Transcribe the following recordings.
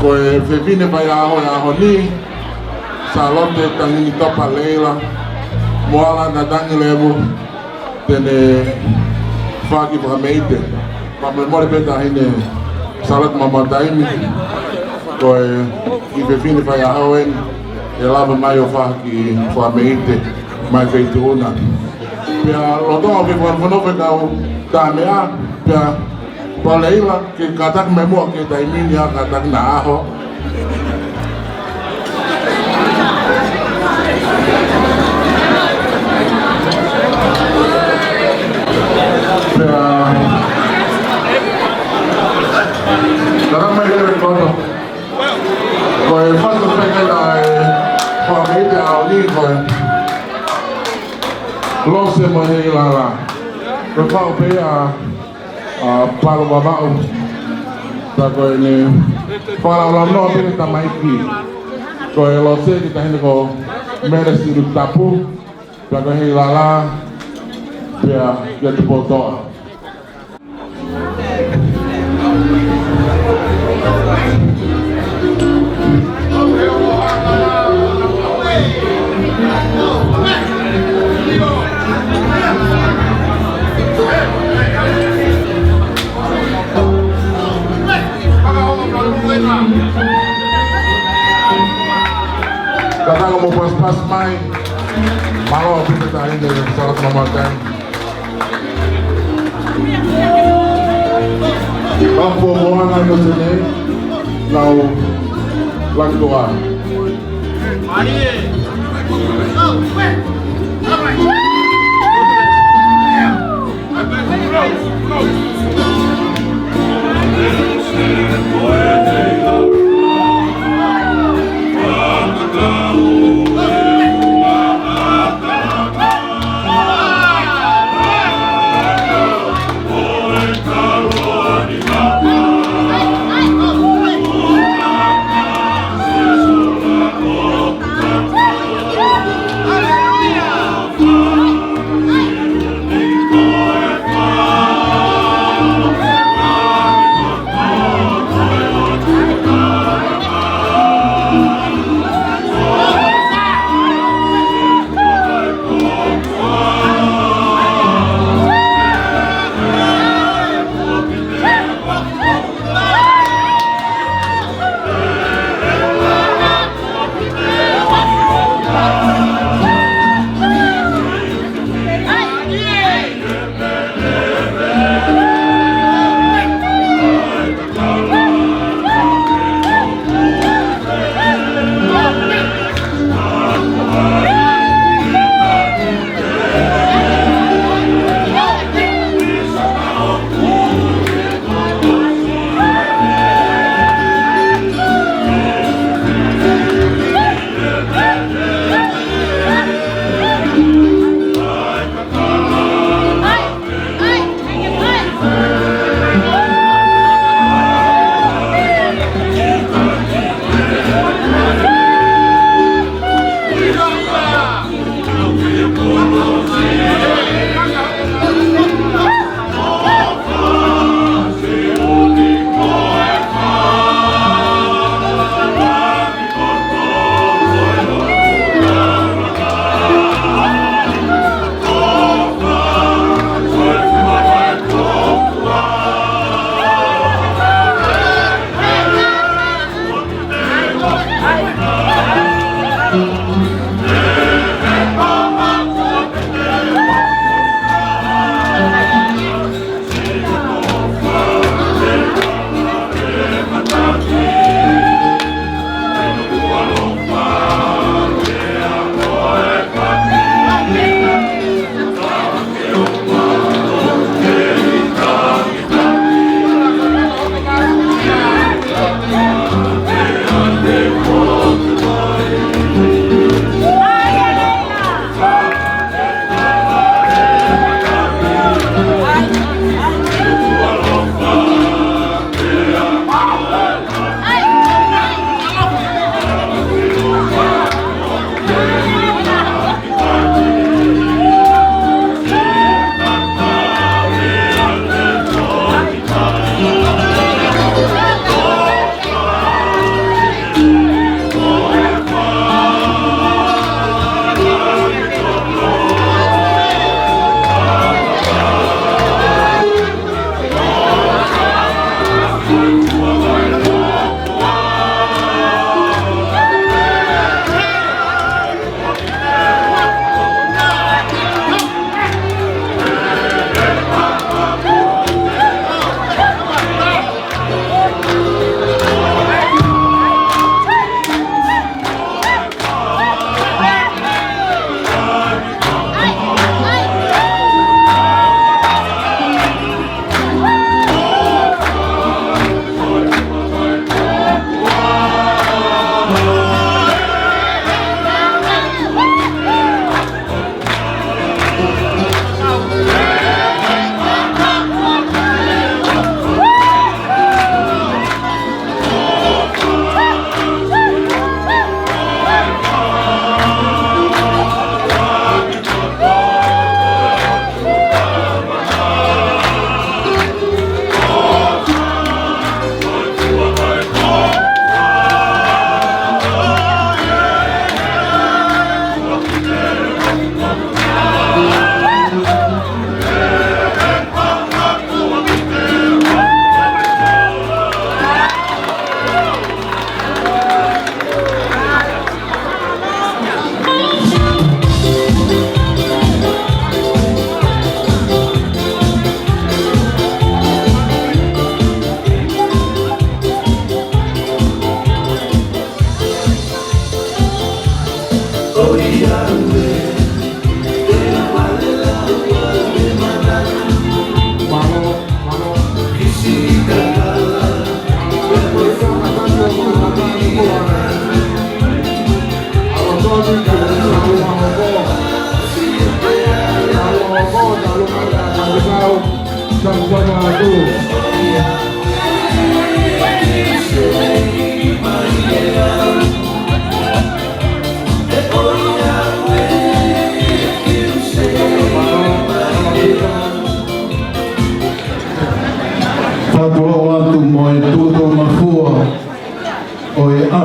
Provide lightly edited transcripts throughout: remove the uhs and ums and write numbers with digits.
Koe whewhine vai aho ni, sa lote tangini topa leila, moala na tangi lewu, tene whaki whakameite. Pa me mori peta hine salat mama taimi, koe i whewhine vai aho en, e lava mai o whaki whakameite, mai wheituuna. Pea lotonga ke whanwhanope kau tā mea, pea pa leila ke katak me mua ke taimini a katak na aho. Pea katak me lewe koto. Koe whatu peke lai whakeite ao ni koe. Lose mo hei la. Koe whao pea palo babao ta koe ni whala olam noa pene ta maiki koe lo se ki ta hene ko mere siru tapu ta koe hei lala pia kia tupo toa Kakak mau pas-pas main malu kita tadi dari salat memakan Kampo moana no sini lau langtua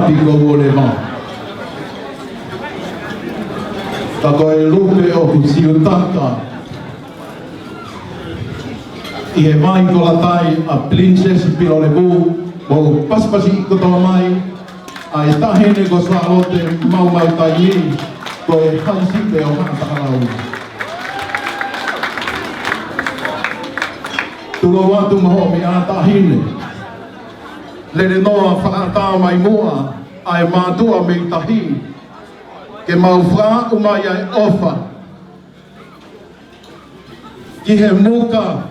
api ko le ma. Ta koe lupe o kusiu taka. I he mai ko la tai a princess pilo le bu. O paspasi i kotoa mai. A e tahene ko sa alote mau tai i. Ko e haisipe o hana takalau. Tulo watu maho me a tahine. Lere noa whakatā mai mua. A e mātua me i tahi. Ke mau whā umai ai ofa. Ki he muka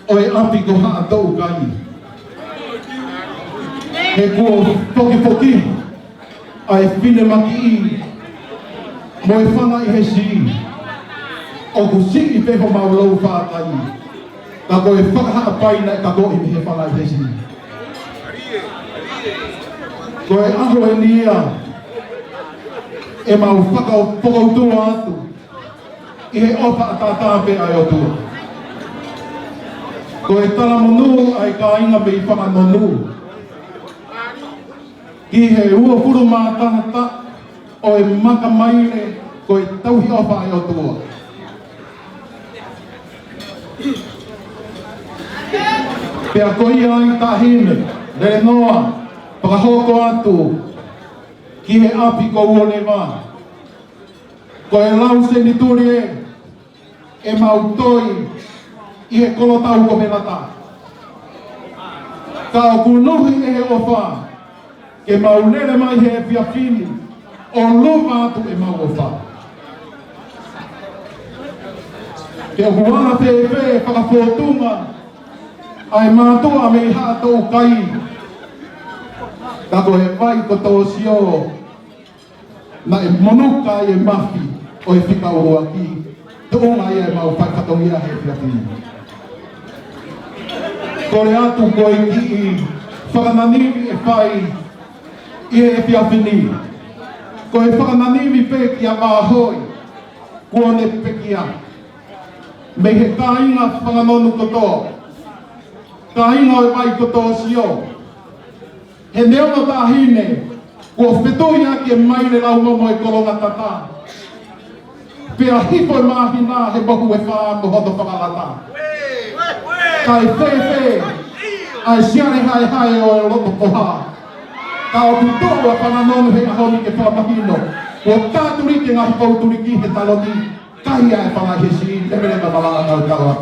o e api ko haa tau kai. He kua poki a e whine maki i. Mo e whanga i he si. O ku si i peho mau lau whātai. Ka ko e whakaha paina e ka ko i he whanga i he si. Ko e aho e nia. E mau whakao pokautua atu. I he opa a tātāpe ai o tua. Ko e tala monu ai ka inga me i whakanonu. Ki he ua puru mātangata o e maka maire ko e tauhi opa ai o tua. Pea koi ai tahine, le noa, pakahoko atu. Ki he api ko ua le wā. Ko e lau se ni turi e mau toi i he kolotau ko me lata. Ka o kunuhi e he ofa, ke mau lere mai he whiawhini, o luma atu e mau ofa. Ke o huana pepe whakawhotunga, ai mātua me i hātou kai. Ka ko he vai ko tō sio, na e monuka e mafi o e whika ua ki. Tōnga ia e mau whaikatongia he whiawhini. Ko le atu ko e ki i whakananiwi e whai i e whiawhini. Ko e whakananiwi pe ki a māhoi, kua ne pekia. Me he kāinga whakanonu koto, kāinga o e mai koto sio. He neonga tāhine, kua whetoia ki e mai le lau momo e kolonga tata. Pea hipo e mahina he mohu e whaa ko hoto whakalata. Kai whewhe, ai siare hai o e loto poha. Ka o kutoa whananonu he ahoni ke whamahino. Kua tāturi ke ngahi pauturi ki he taloni, kai a e whangahesi, lemerema malanga kau kawa.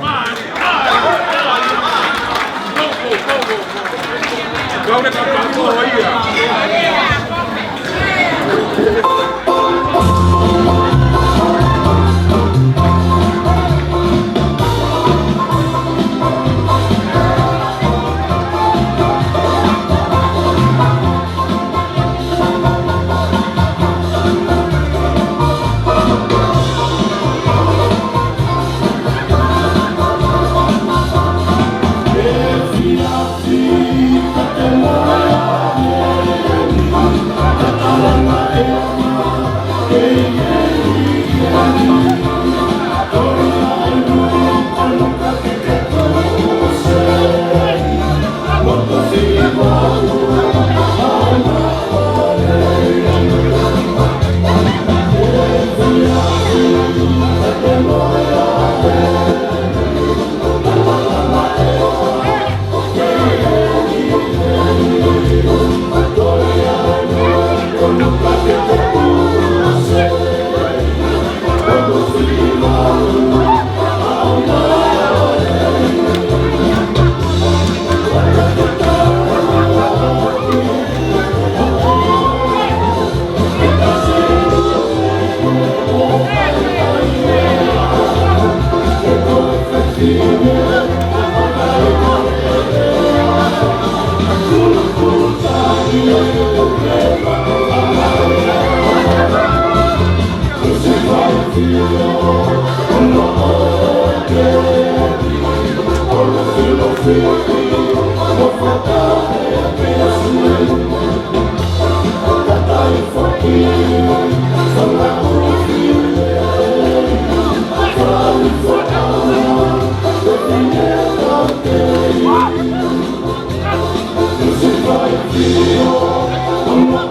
Kau ne kapako ia. I'm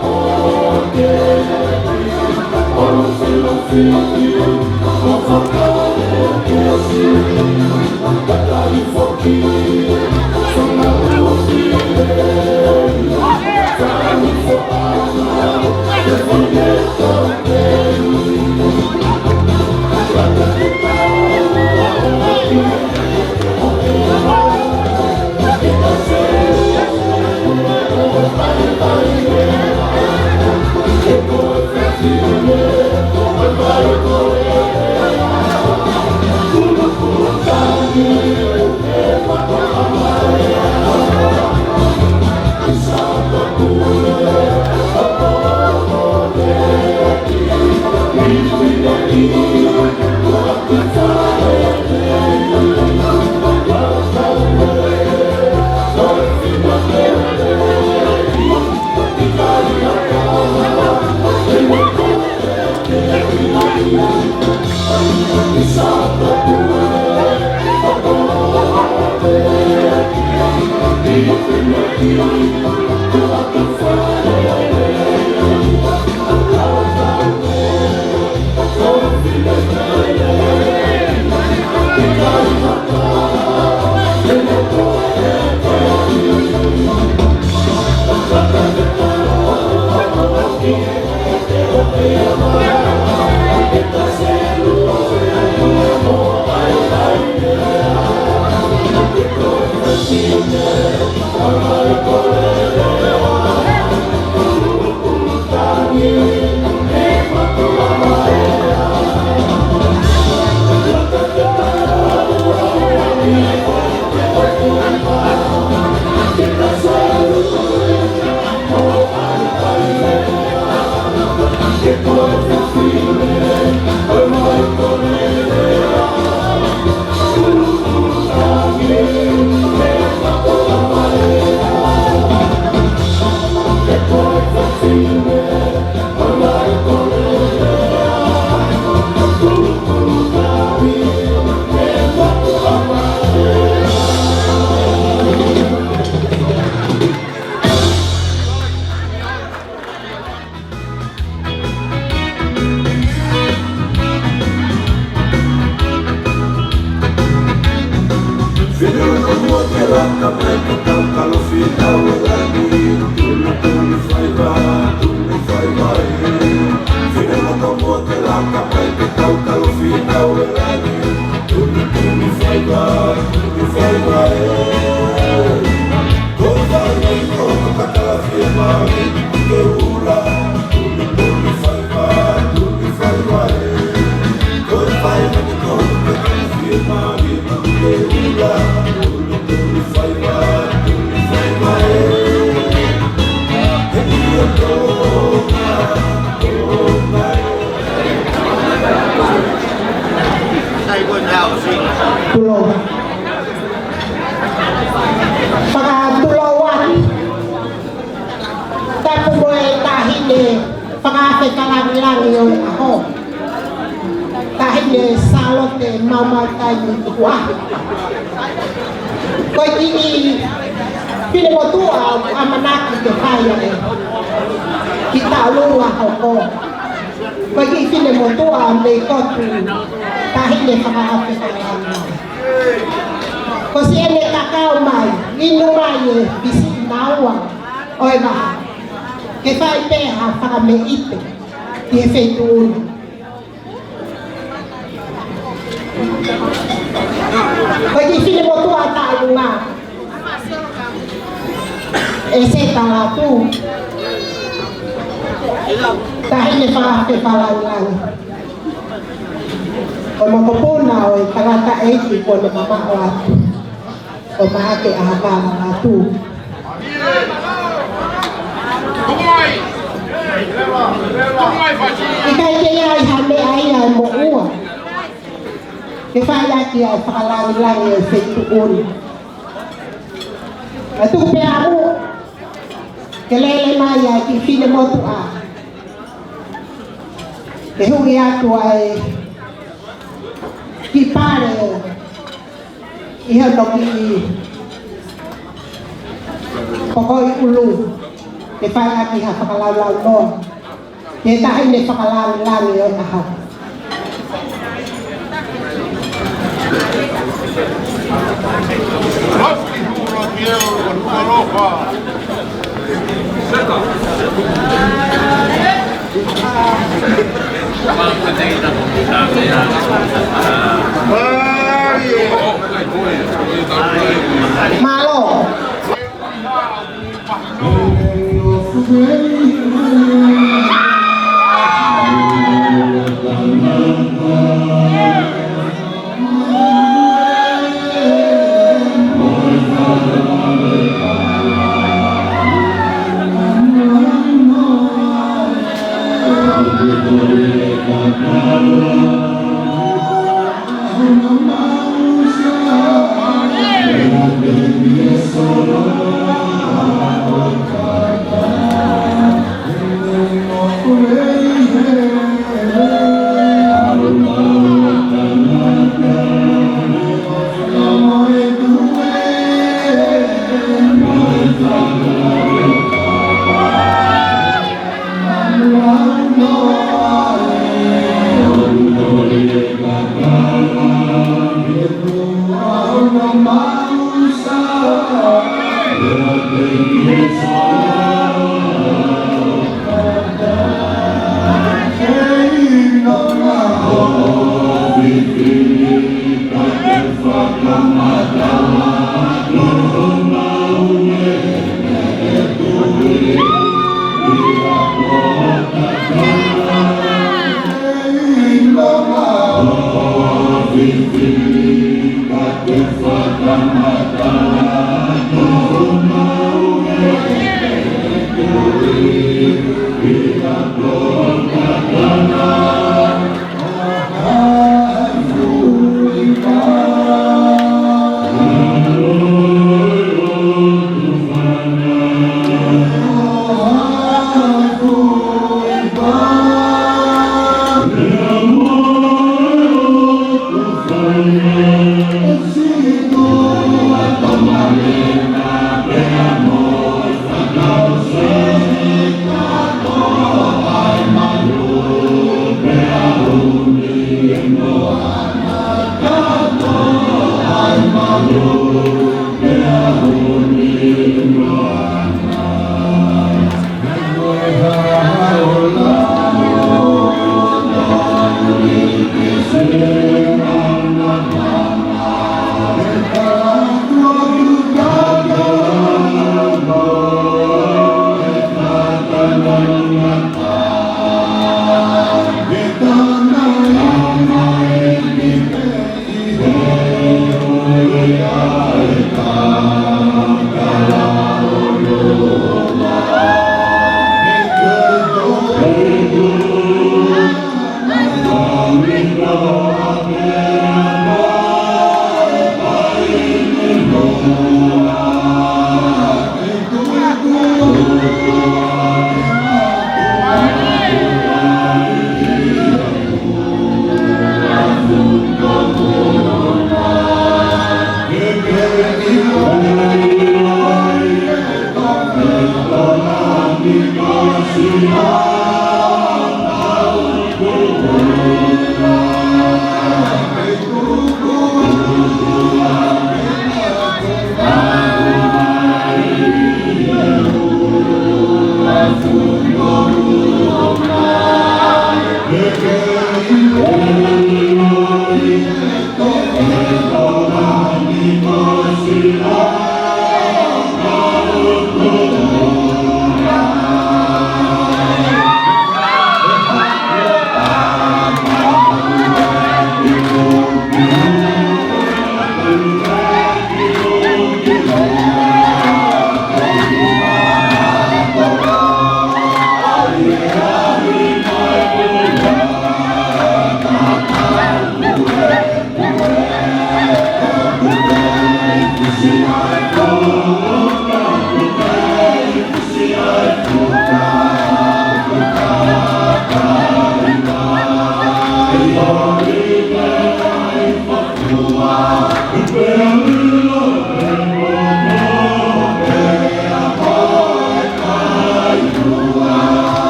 Tulo. Pagkatulawan. Tapos mo dahil pagkakalang lang yun ako. Dahil salot mamatay yung tuwa. Kaya pinamotua ang manakit yung kaya kita luwa ako. Kaya pinamotua ang lekot dahil pagkakalang lang. Kasi ang nagkakaumay, inumay, bisik nawa, o iba, kaya ipeha para may ite, i-efeito ulo. Kaya isinin mo ito ang tayo nga, eseta nga ito, dahil nipakakipalan lang. Kung mapupunaw, talata 80 po na mamawat. O maaki ahaba nga ito. Ikay kaya ay hame ay mo uwa. Kaya kaya pakalang-lang yung sa ituon. Ito kaya mo. Kalele maya, kipili mo ito Kaya huya ito ay kipare ihalog pokoy ulo kaya ati ha pakalalang mo kaya tayo na pakalalang yun ahap Malo.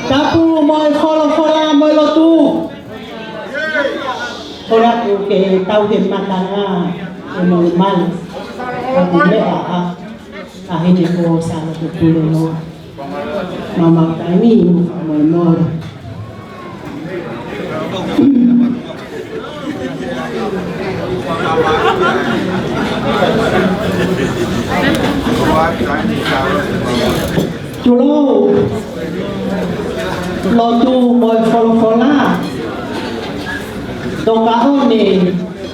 Tapu mo fola mo lo tu. Ora que tau de matanga mo mal. Aku le a hini ko sa lo tu no. Mama kami mo. Tulo lo tu boy fola toka one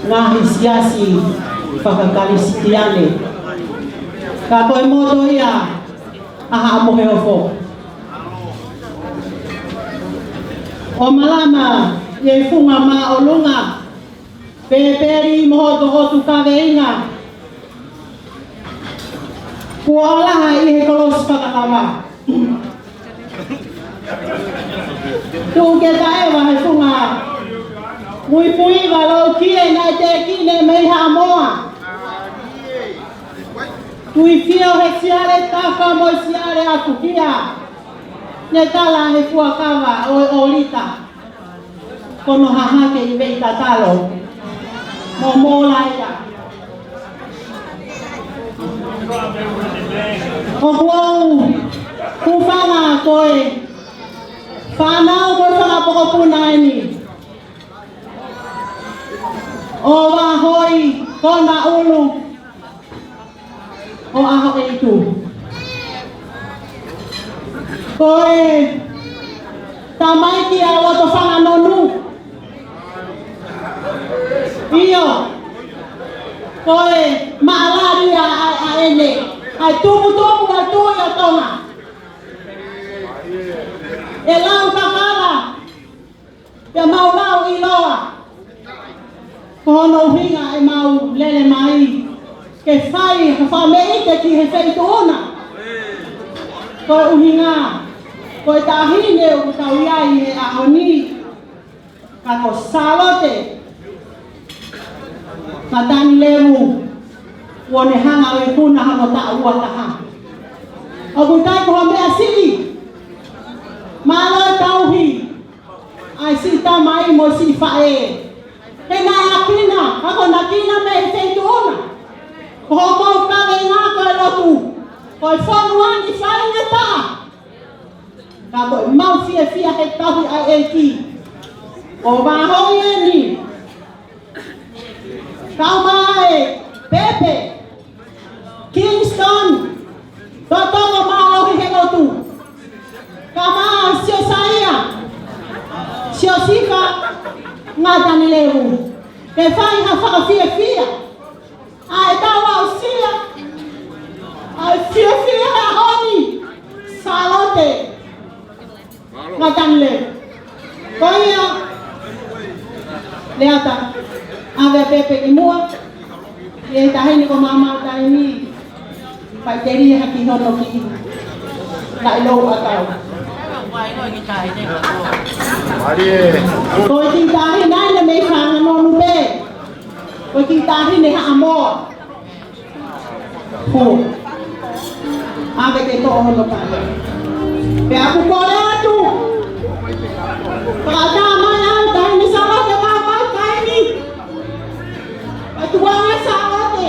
ngahi siasi pakakali sitiane ka boy moto ya aha mo heofo o malama ye funga ma olunga peperi mo to kaveinga kuala i kolos pakakawa tu ke tae wa funga mui pui va lo kie na te kine me ha moa tu fio he siare taka mo siare akukia ne tala he fuakawa o olita kono haha ke ibe itatalo mo laia o wow ku fana koe Whanau ko whakapoko puna ni. mai kona ulu o aho e tu. Koe tamai ki a loto whanga nonu. Iyo. Koe maalari a ene. Ai tumu a tui a tonga. E lau kakala. E mau lau i loa. Kono hinga e mau lele mai. Ke whai ha whamei te ki he whai tōna. Koe uhinga. Koe tahine o tau iai he ahoni. Kako salote. Matani lewu. Wone hanga o i puna hano ta ua taha. O kutai koha mea sili. Malo tauhi. Ai si tamai mo si fae. He nā akina. Kako nakina me he teitu ona. Koho mau kame ngā koe lotu. Koe whanuani whainga taha. Kako mau fia he tahi ai e ki. O wahoi e ni. Kau mai. Pepe. Kingston. Totongo maalohi he lotu. Kama sio saia. Sio sifa. Ngatani lewu. Ke whai ha whakawhia. Ai tawa o sia. Ai fia ha honi. Salote. Ngatani lewu. Koia. Leata. Ave Pepe i mua. E tahini ko mama tahini. Pai teri haki hono ki. Lai lo atau. Koe ki tahi nai na mei whanga nonu pe. Koe ki tahi ne ha amor. Ho. Ave ke to hono pa. Pe aku kore atu. Pakata mai au tahini sama te mama tahini. Atu wanga sama te.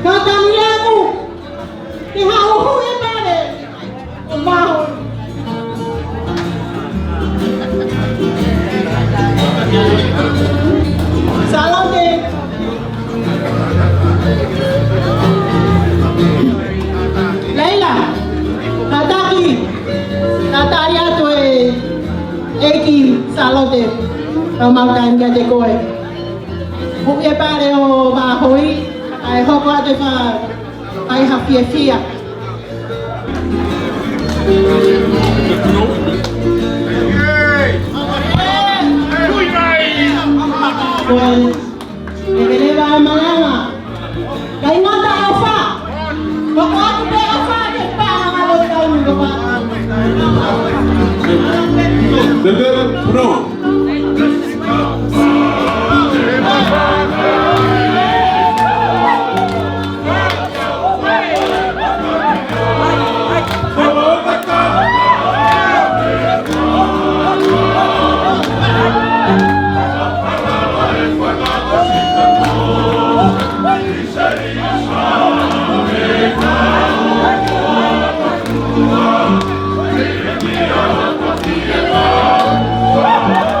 Kata nilamu. Ke hau hui pare. O maho. Salute. Leila. Kataki. Natalia tu eki salute. O mau kan ka te koe. Hui pare o mahoi. Ai hoko ate wha. Ai hawhia fia. Koe, e lewa e malanga. Kai ngata e wha. Koko atu pe e wha ke paha ngalo tau nunga wha. Dede, pronto. Wow.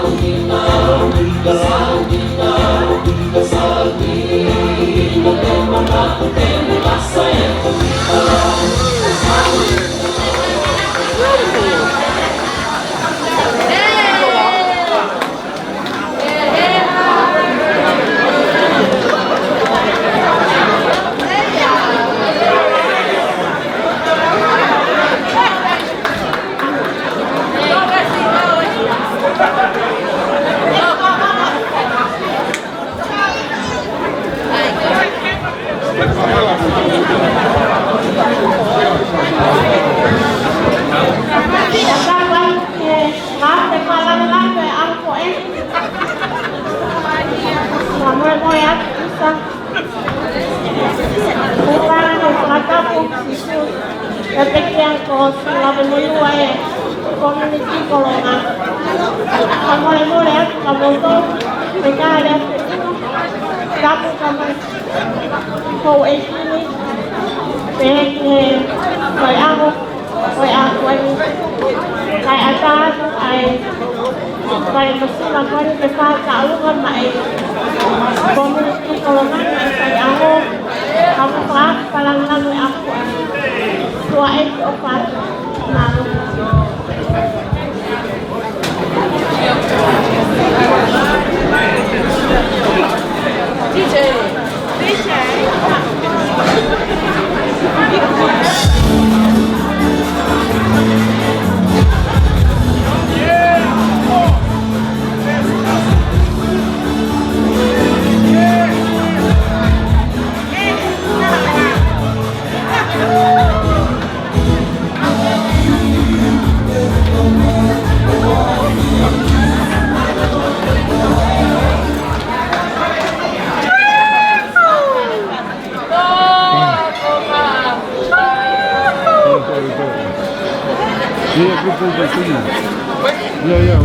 Amiga, o sila mo iwa e community kolonga. Kamole mole kamoto pekale kapu kamai ko e kini peke kai ako kai atas ai kai masila kai ke pa kaulungan mai community kolonga kai ako kamu pak palangan aku tua itu opat nalu DJ Yeah.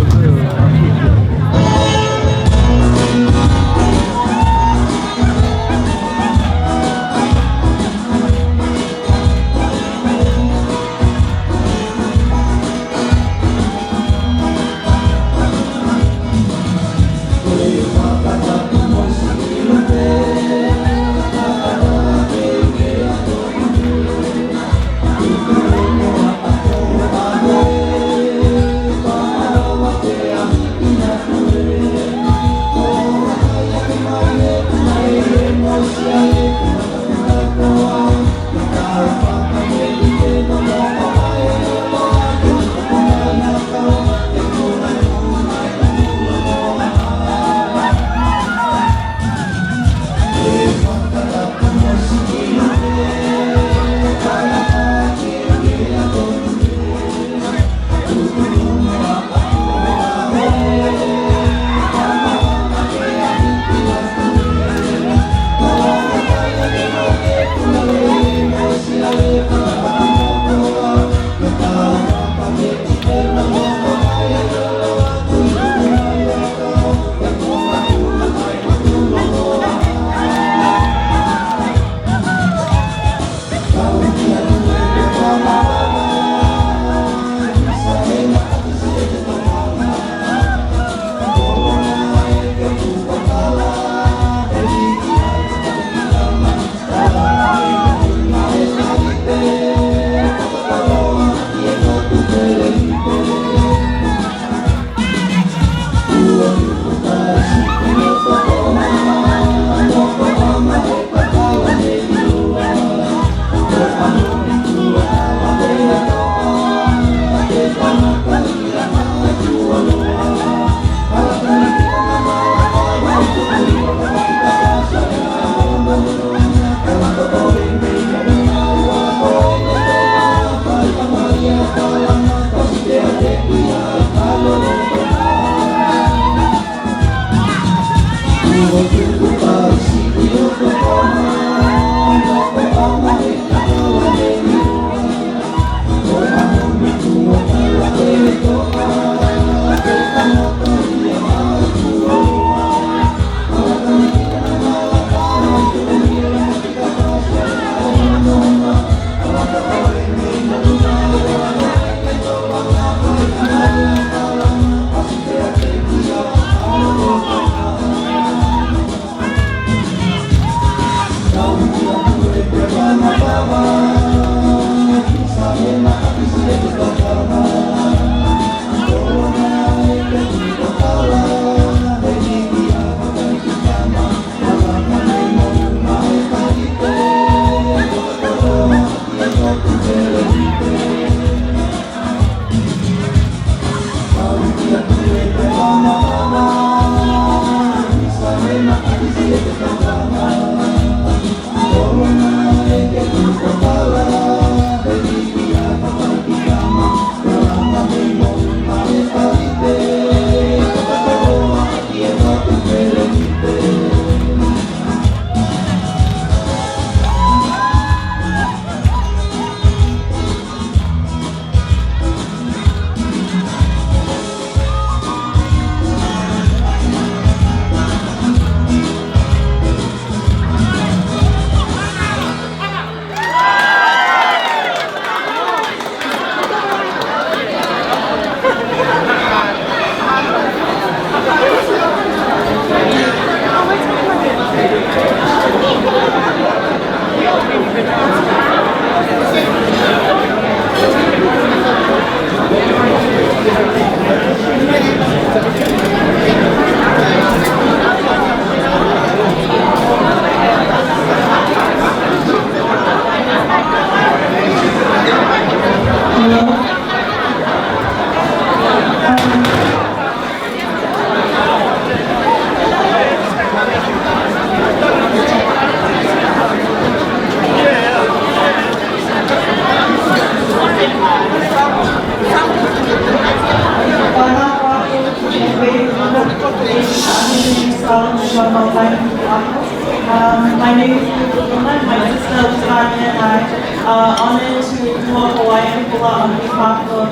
My name is Luna. My sister Tanya and I are honored to do a Hawaiian hula on behalf of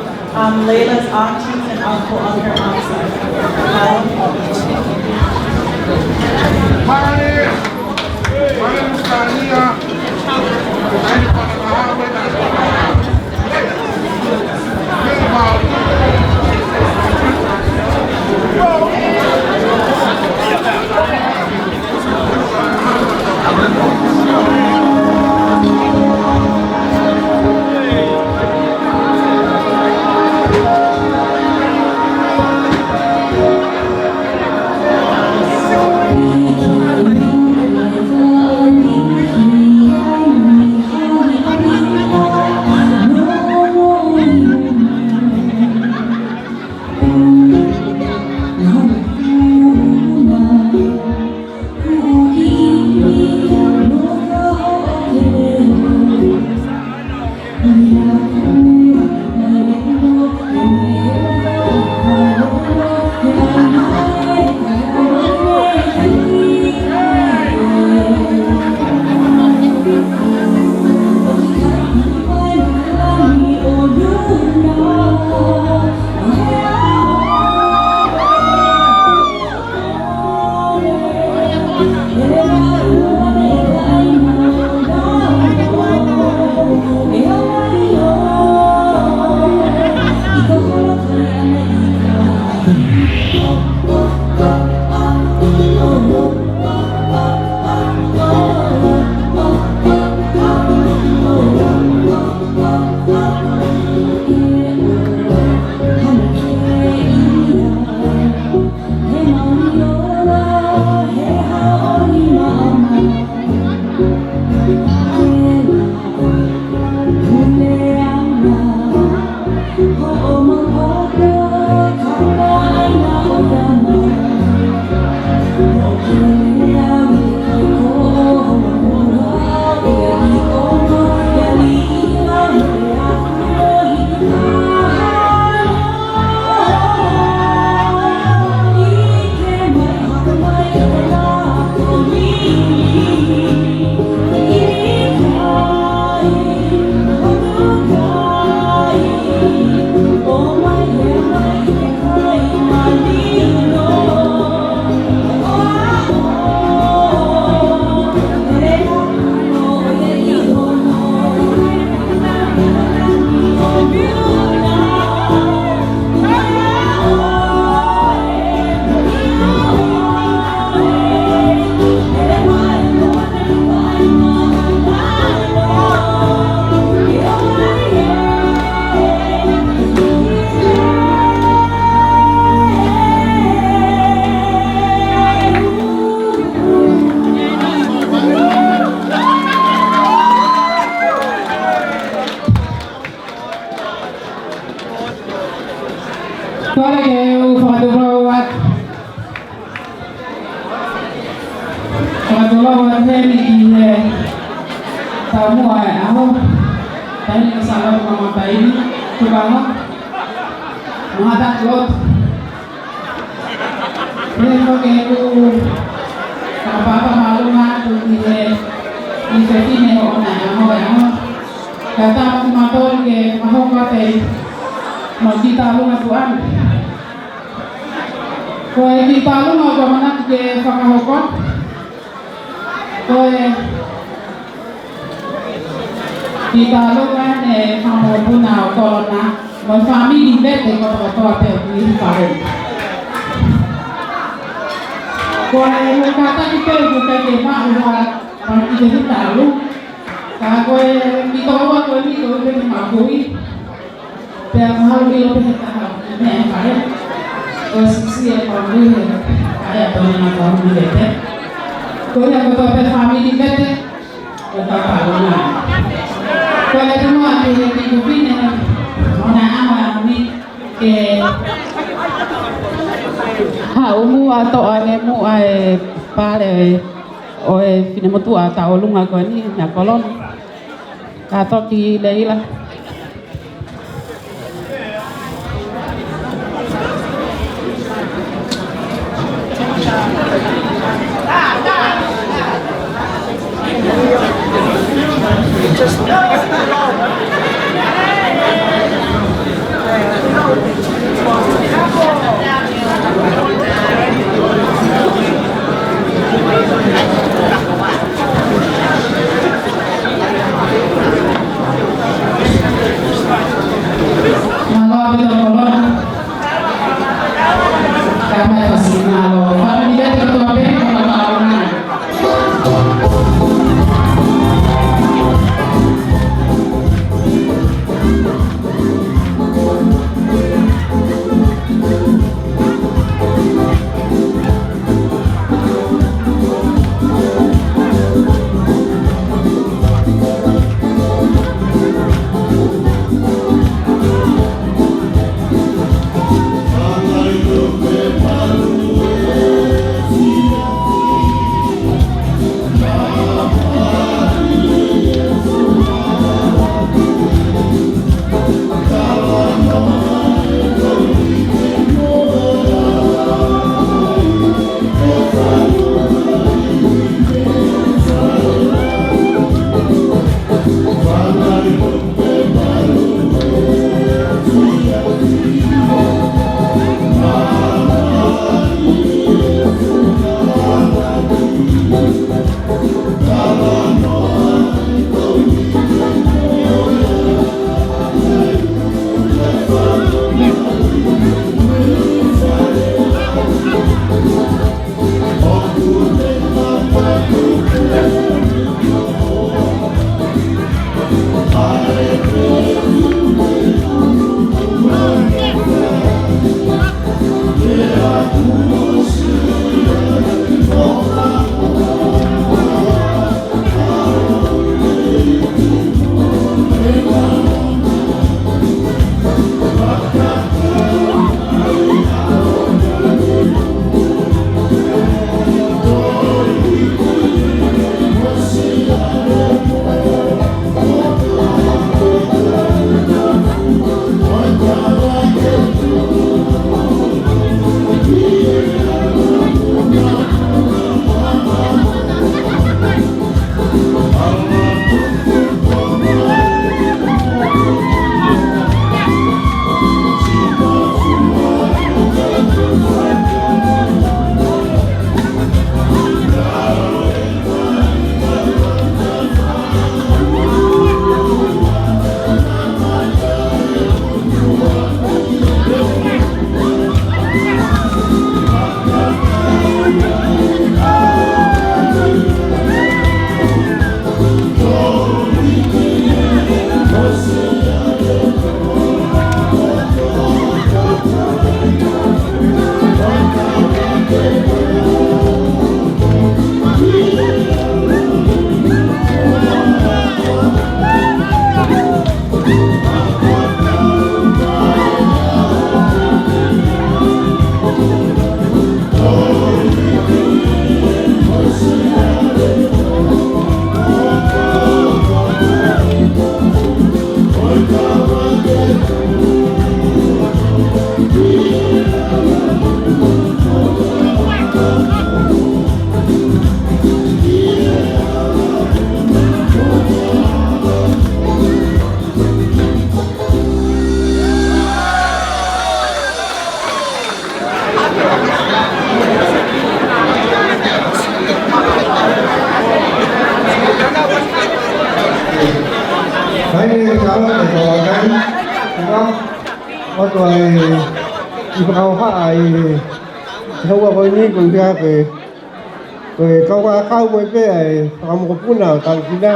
Layla's aunties and uncle on her mom's side. My name is Tania. Lunga ko ni na kolon kato di Leila Ikaw ay hawa ko ni kung siya ke kau kau mo pe ay kamu ko puna tang sina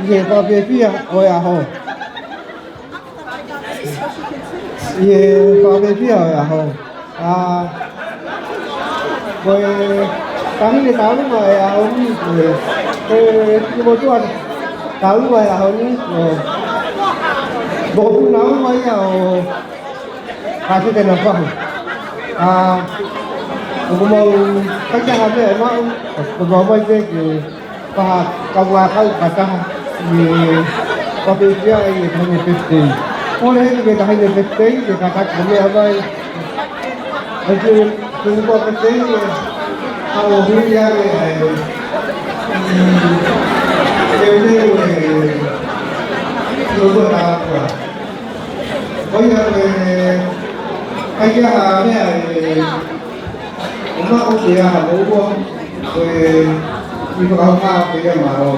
ihe pa pe pia o ya ho ihe pa pe pia o ya ho rồi tang ni tao mà ya ho ni ke mo tuan tao mà ya ho ni bộ phim nó mới vào cái tên là không cũng mong các nhà làm việc nó cũng có mấy cái và công qua các bà cha thì có bị cái gì thành nghiệp gì có lẽ cái thành nghiệp gì thì các cũng nghe vậy thì chúng có cái gì họ huy ra này đều đều đối với ta bây giờ anh kia là này cũng nó không chỉ là hạt lúa không rồi đi vào cao cái mà rồi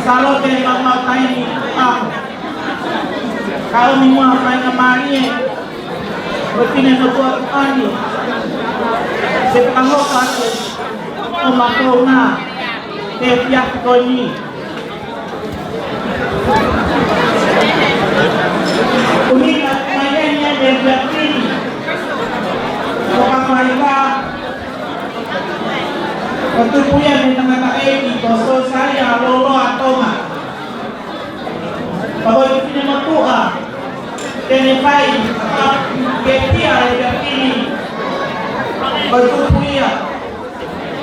Kalau ke mama tiny kalau mima painga mani begini betul ani sekarang aku omakona tiap kali unik mainnya dia ini mereka Waktu punya di tengah ini, dosa saya lolo atau nggak? Bahwa itu nama Tuhan, tenefai, ketia yang ini, waktu punya,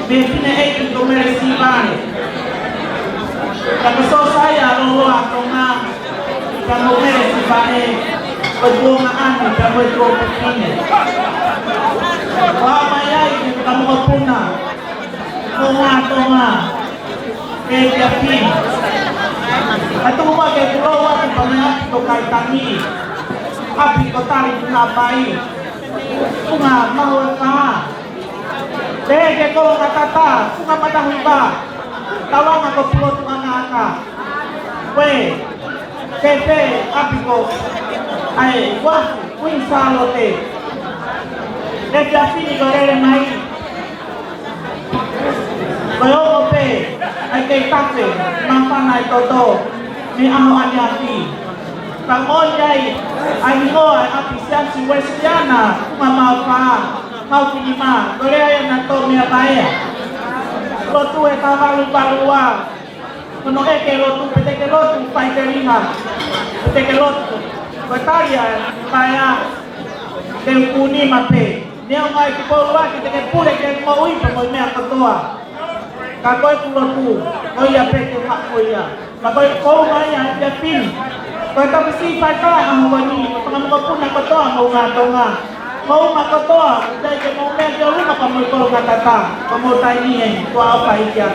begini ini komersi bani. Tapi dosa saya lolo atau nggak? Kamu komersi bani, berjuangan dan berjuang begini. Wah, maya ini kamu punah. Tonga Kejapi atau rumah ke pulau waktu banyak to kaitani api kotari nabai bunga mau ka ke kalau kata bunga mata hiba tolong aku pulau tunga we kete api ko ai wah win salote Kejapi ni gore mai Bayo pe, ay kay tate, mampanay toto, ni amo anyati. Pangoyay, ay mo ay apisyan si Westiana, kumamaw pa, mau kinima, Korea na to miya kaya. Lotu e kawalu-baluwa, kuno e ke lotu, pete ke lotu, pay keringa, pete ke lotu. Batalya, kaya, ke kuni mape. Niyo ngay kipoluwa, kita ke pule ke maui, pamoy miya katoa. Kakoy pulotu, koy ya peke mak koy ya. Kakoy ko maya japin. Koy tapisi pata ang wani, pangamu pun nak to ang nga. Mau makoto, dai ke mau medyo rumah kamu ko tata. Kamu tani ko apa iya.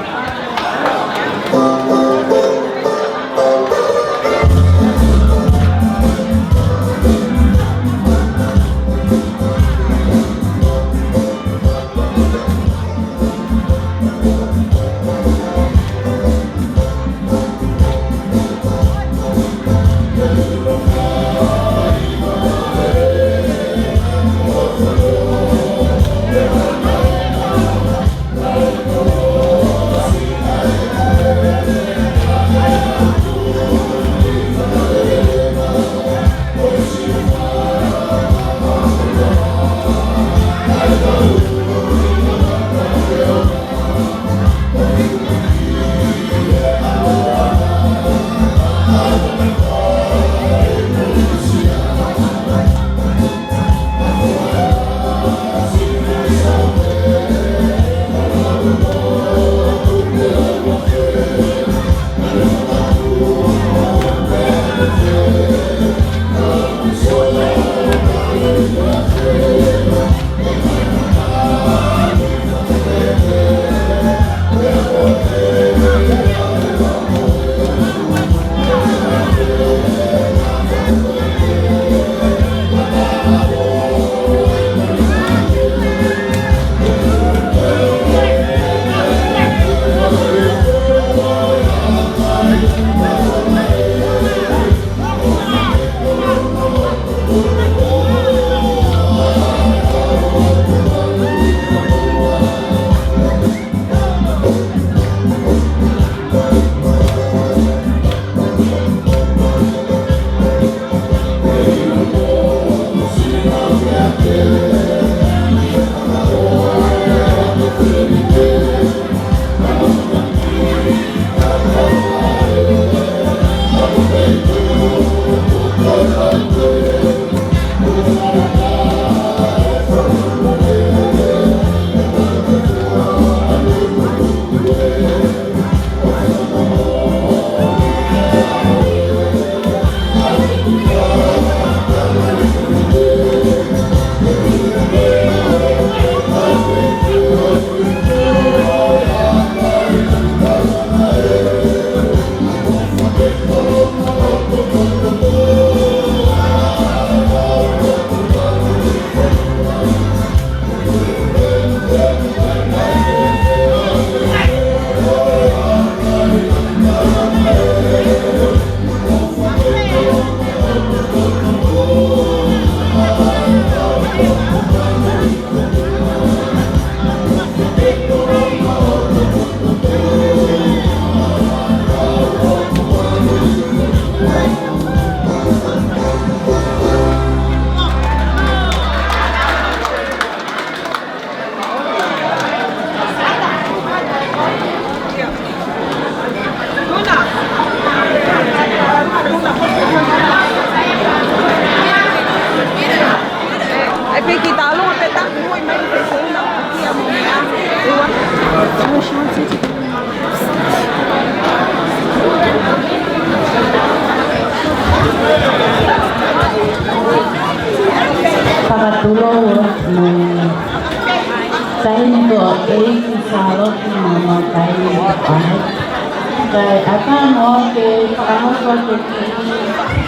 ke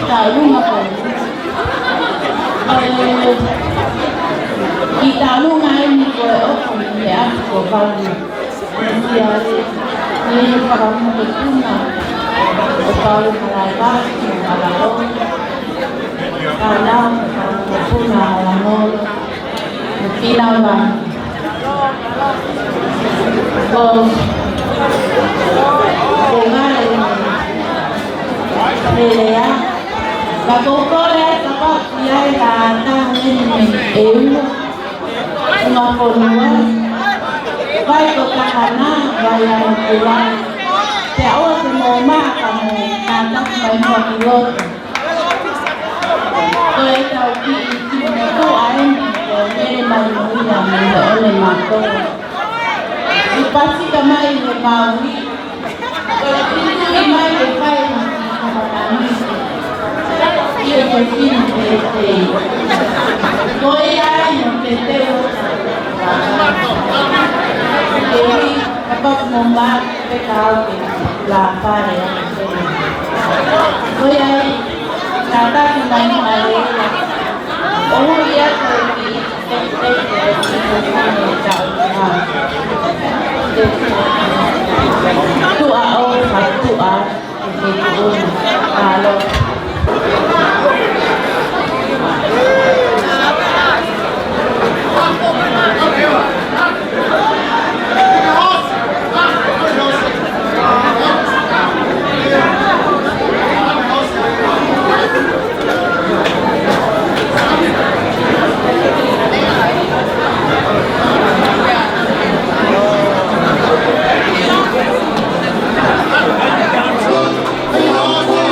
ta lunga ko. Kita lunga ini ko o ya ko kali. Dia ni para mutuna. O kali malala malalo. Kala mutuna malalo. Pinawa. Lelea, la cocora kapag yay tatangin ng mga puluan, bay ko kakana, bayan pulang, kaya awa si mama kamu natak may mapilot. Kaya ikaw kiitin ito ay hindi maluya mo ole mato. Ipasi kamay ni Maui. Kalau pintu kamay ni Pai Maui. Ia berpintu tete. Koya yang tete. Jadi dapat membuat pekal lapar ya. Koya kata kembali balik. Oh iya pergi. Tua oh satu itu kalau Oh,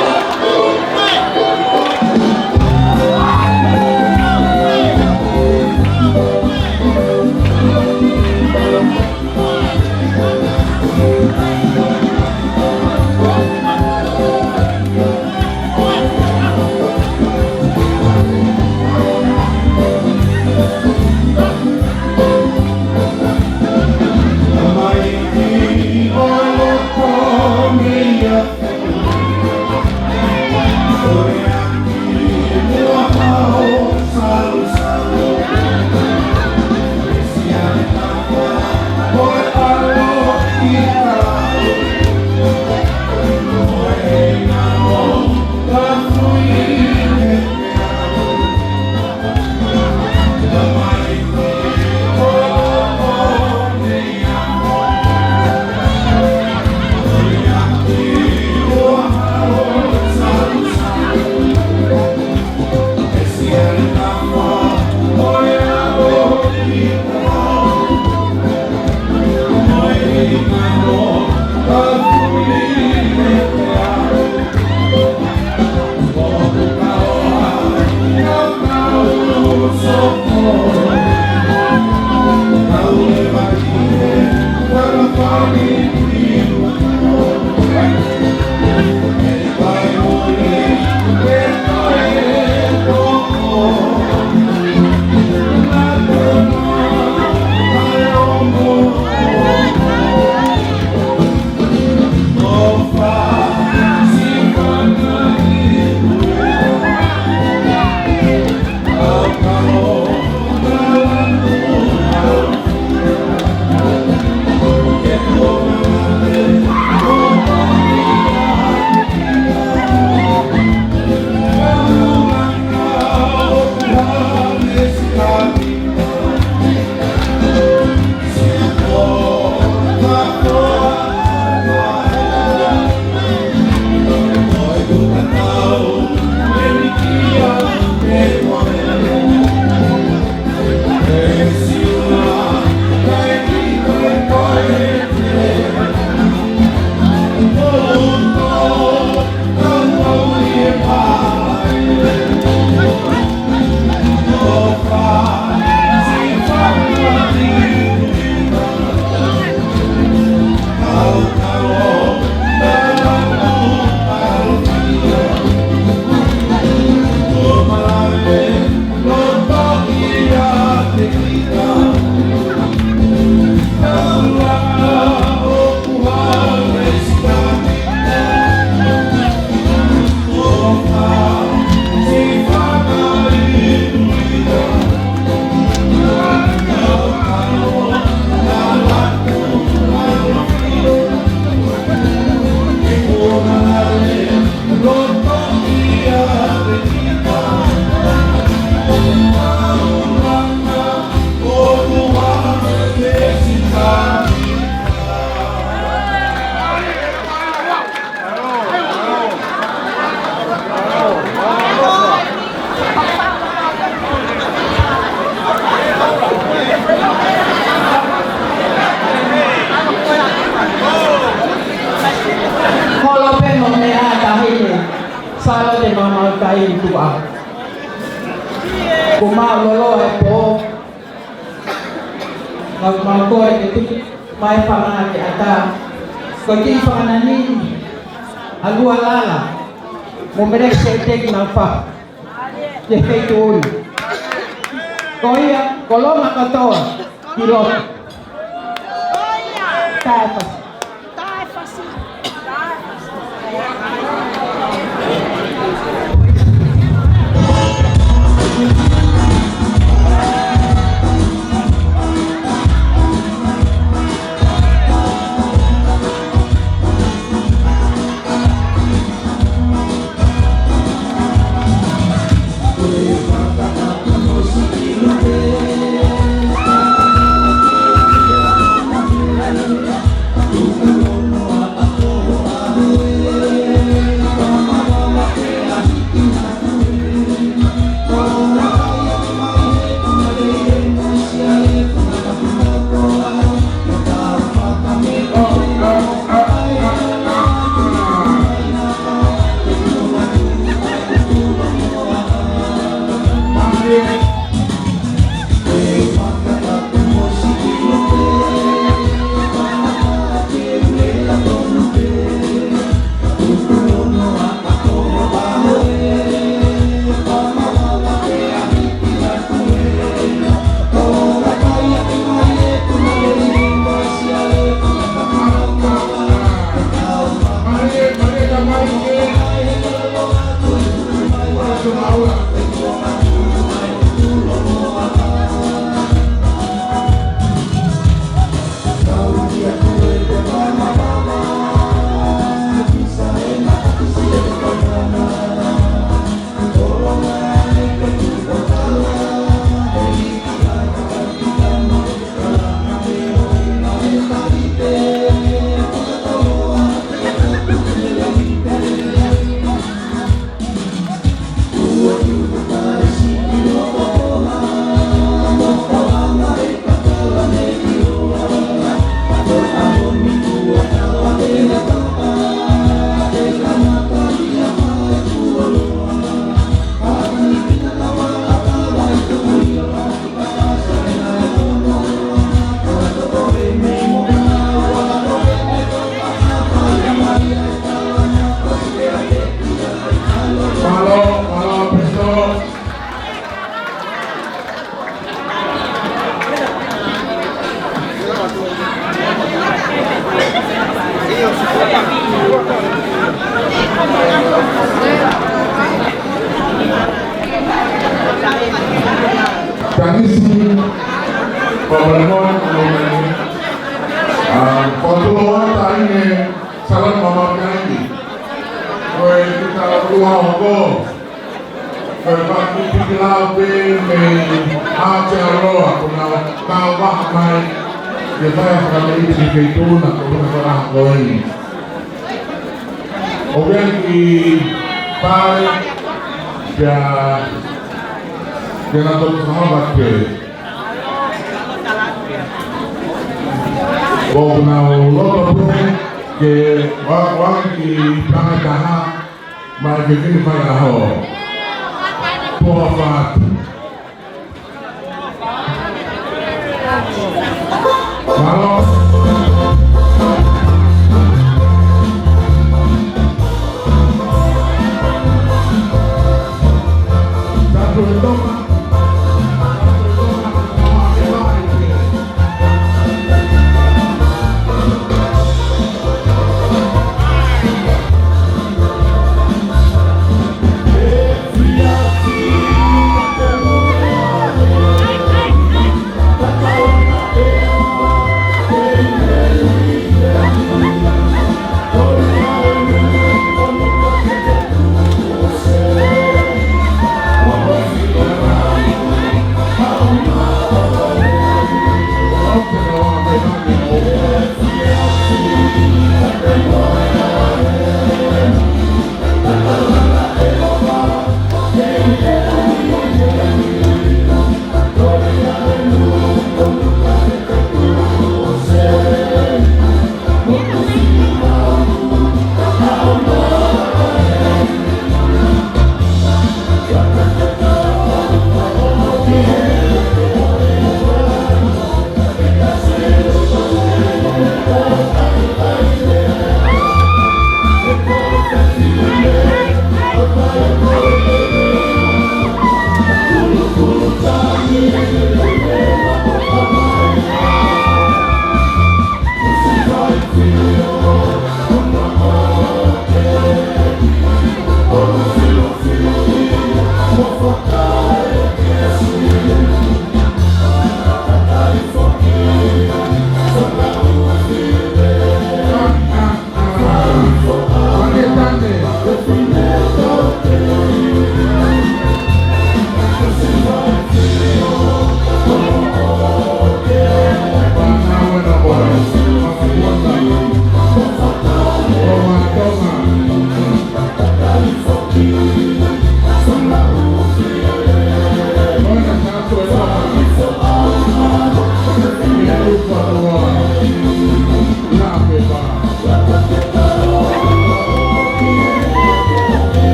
sala de mama kai tua. Kuma lolo e po. Mag ko e tu mai panga ke ata. Ko ti panga ni alu alala. Mo merek se tek na pa. Ye fe tu. Ko ia kolonga katoa. Pilot. Tapas. Tradisi pembangunan ekonomi kontrol tadi salam mama kami kue kita luar hogo kue batu pikilabe me acero aku nak kawah mai kita yang kami di situ nak orang koi orang di pai ya dengan terus sahabat ke bahwa lo ke orang di tanah tanah mai begini pada ho puafat kalau satu itu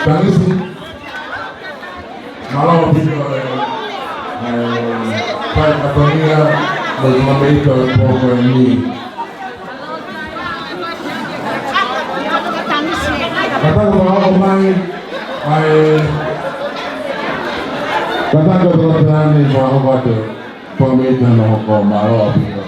Tanisi, malam kita pai katonia mengambil program ini. Kata bahwa mai kata kebetulan ini bahwa ada pemikiran hukum malam kita.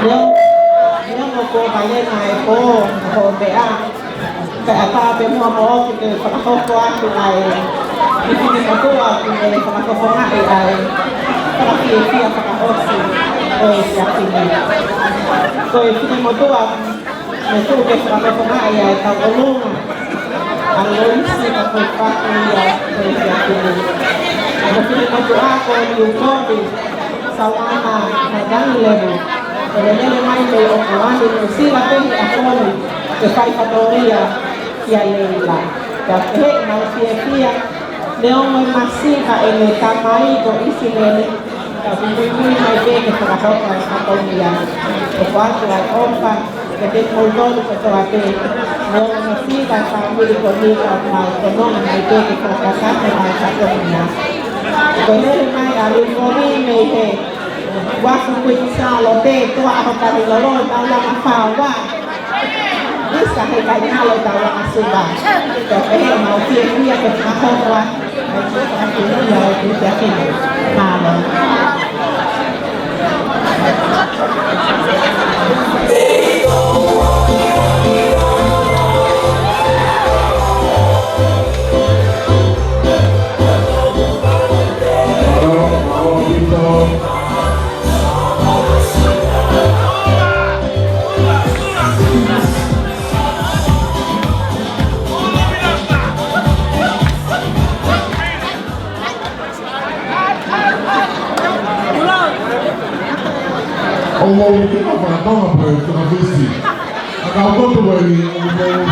Nếu một cô phải lên này cô hồn vẽ ta bên hoa mô thì phải không qua từ này thì có cô thì phải không ngại này phải kia phải không gì rồi sẽ thì rồi khi một cô mình tu cái phải không ngại này tao có luôn ăn lớn thì phải không qua rồi sẽ thì rồi khi một cô nhiều cô thì sau mà đang lên rồi nên mai về ở ngoài thì xí là cái gì cái phải factoria kia là cái hệ nào kia nếu mà xí cả em ta mai có ý xí lên tapi mungkin mai về cái phải factoria cái quan là ôm phải cái môi trường của tôi là cái nếu mà xí cả family có đi vào mà cái nó mai về cái phải factoria rồi nên mai là liên quan đến này waktu kuisa lote tua apa kali lolo tahu yang apa wa bisa kayaknya lo tahu yang asuba tapi mau dia ke apa wa tapi ya itu yakin malam Omong kita pada tahu apa yang kita visi. Agak kau tu beri omong.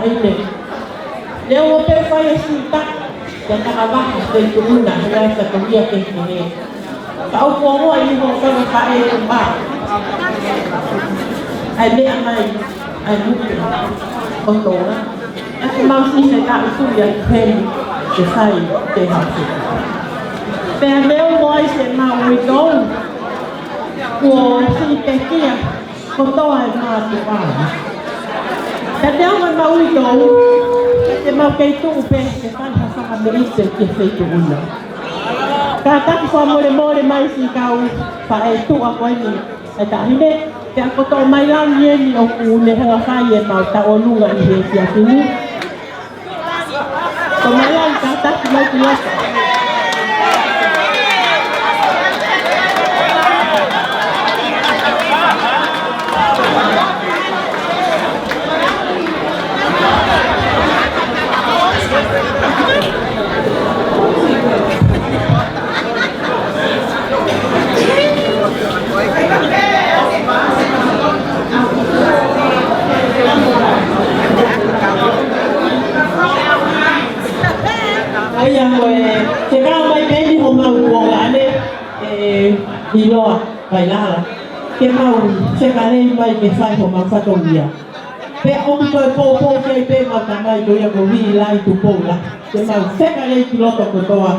ini. Dia mau pergi sultan dan tak abah dari turunan dengan sekolah kini. Kau mau ini mau kau pakai tempat. Ada amai, ada kotor. Aku masih sedang itu yang pen, saya terhapus. Pero moi se mau idol. Wo si pekia ko to ai ma tu ba. Pero man mau idol. Se mau ke tu pe se fan sa ka me ise ke se tu una. Kata ko more mai si kau pa e tu a ko ni. Ada hinde te ko to mai lang ye ni o ku ne ha fa ye mau ta o lu ga ni sia sini. Ko mai lang kata mai tu yang sekarang mai pendi ho mau buangane di luar baiklah ke mau sekarang mai ke sai ho mau satu dia pe om ko po ke pe mau tamai do yang wi lai tu po lah ke mau sekarang kilo to ko toa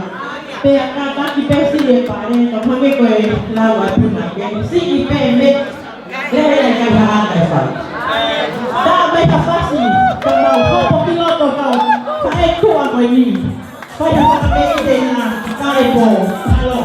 pe kata ki pe si le pare to mame ko la wa tu na ke si pe me le ka ha ta fa da me ka fasi ko mau ko kilo to ko sai tu a ko ni Saya pakai dengan karebo, halo.